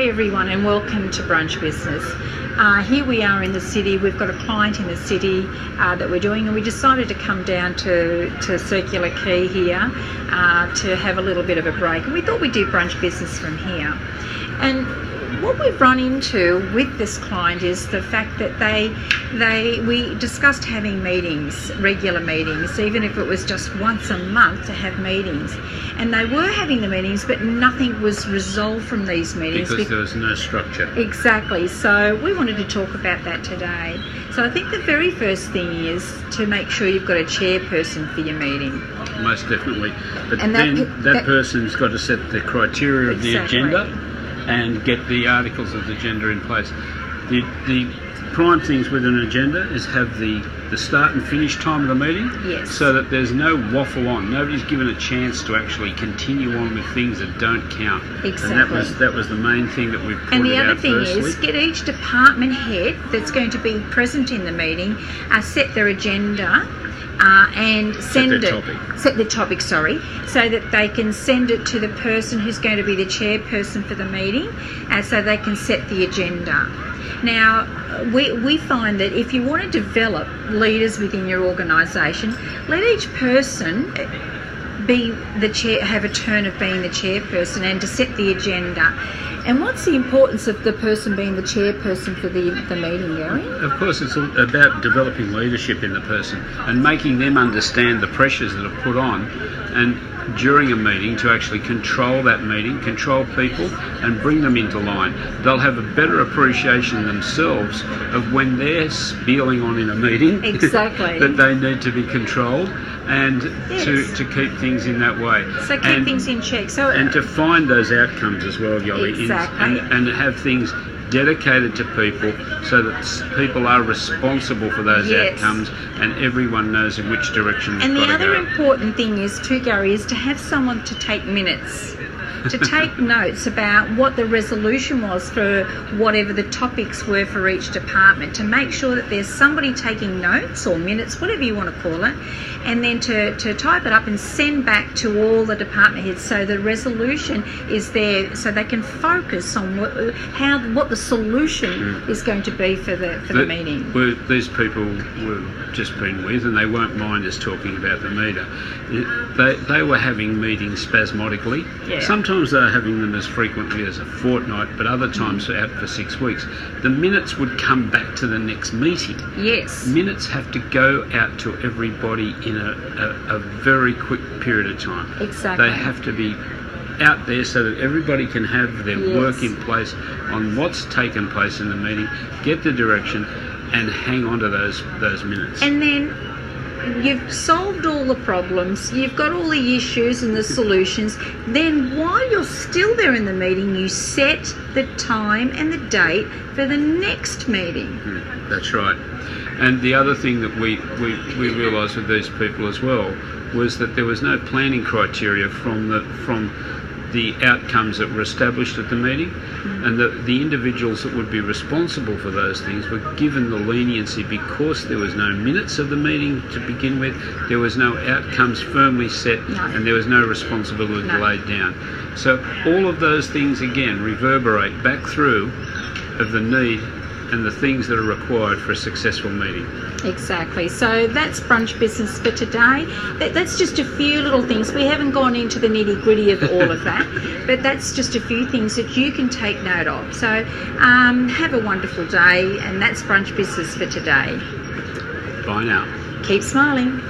Hi everyone and welcome to Brunch Business. Here we are in the city. We've got a client in the city that we're doing, and we decided to come down to Circular Quay here to have a little bit of a break. And we thought we'd do Brunch Business from here. And what we've run into with this client is the fact that we discussed having meetings, regular meetings, even if it was just once a month to have meetings. And they were having the meetings, but nothing was resolved from these meetings. Because there was no structure. Exactly. So we wanted to talk about that today. So I think the very first thing is to make sure you've got a chairperson for your meeting. Most definitely. But And then that person's got to set the criteria of the agenda and get the articles of the agenda in place. The prime things with an agenda is have the start and finish time of the meeting, Yes. so that there's no waffle on. Nobody's given a chance to actually continue on with things that don't count. Exactly. And that was the main thing that we pointed out. And the other thing firstly. is, get each department head that's going to be present in the meeting, set their agenda and send set their topic, so that they can send it to the person who's going to be the chairperson for the meeting, so they can set the agenda. Now, we find that if you want to develop leaders within your organisation, let each person be the chair, have a turn of being the chairperson and to set the agenda. And what's the importance of the person being the chairperson for the meeting, Gary? Of course, it's about developing leadership in the person and making them understand the pressures that are put on, and during a meeting to actually control that meeting, control people and bring them into line. They'll have a better appreciation themselves of when they're spieling on in a meeting Exactly. that they need to be controlled and Yes. to keep things in that way. So keep things in check. And to find those outcomes as well, Yoli, Exactly. and have things dedicated to people so that people are responsible for those Yes. outcomes and everyone knows in which direction they've And the got to other go. important thing is too, Gary, is to have someone to take minutes, to take notes about what the resolution was for whatever the topics were for each department, to make sure that there's somebody taking notes or minutes, whatever you want to call it, and then to type it up and send back to all the department heads so the resolution is there so they can focus on what the solution is going to be for the meeting. These people we've just been with, and they won't mind us talking about the meter. They were having meetings spasmodically. Yeah. Sometimes they were having them as frequently as a fortnight, but other times out for 6 weeks. The minutes would come back to the next meeting. Yes. Minutes have to go out to everybody in a very quick period of time. Exactly. They have to be out there so that everybody can have their Yes. work in place on what's taken place in the meeting, get the direction and hang on to those minutes. And then you've solved all the problems, you've got all the issues and the solutions. Then while you're still there in the meeting, you set the time and the date for the next meeting. That's right. And the other thing that we realised with these people as well was that there was no planning criteria from the outcomes that were established at the meeting, and the individuals that would be responsible for those things were given the leniency because there was no minutes of the meeting to begin with, there was no outcomes firmly set, and there was no responsibility laid down. So all of those things again reverberate back through of the need and the things that are required for a successful meeting. Exactly. So that's Brunch Business for today. That's just a few little things. We haven't gone into the nitty-gritty of all of that, but that's just a few things that you can take note of. So have a wonderful day, and that's Brunch Business for today. Bye now. Keep smiling.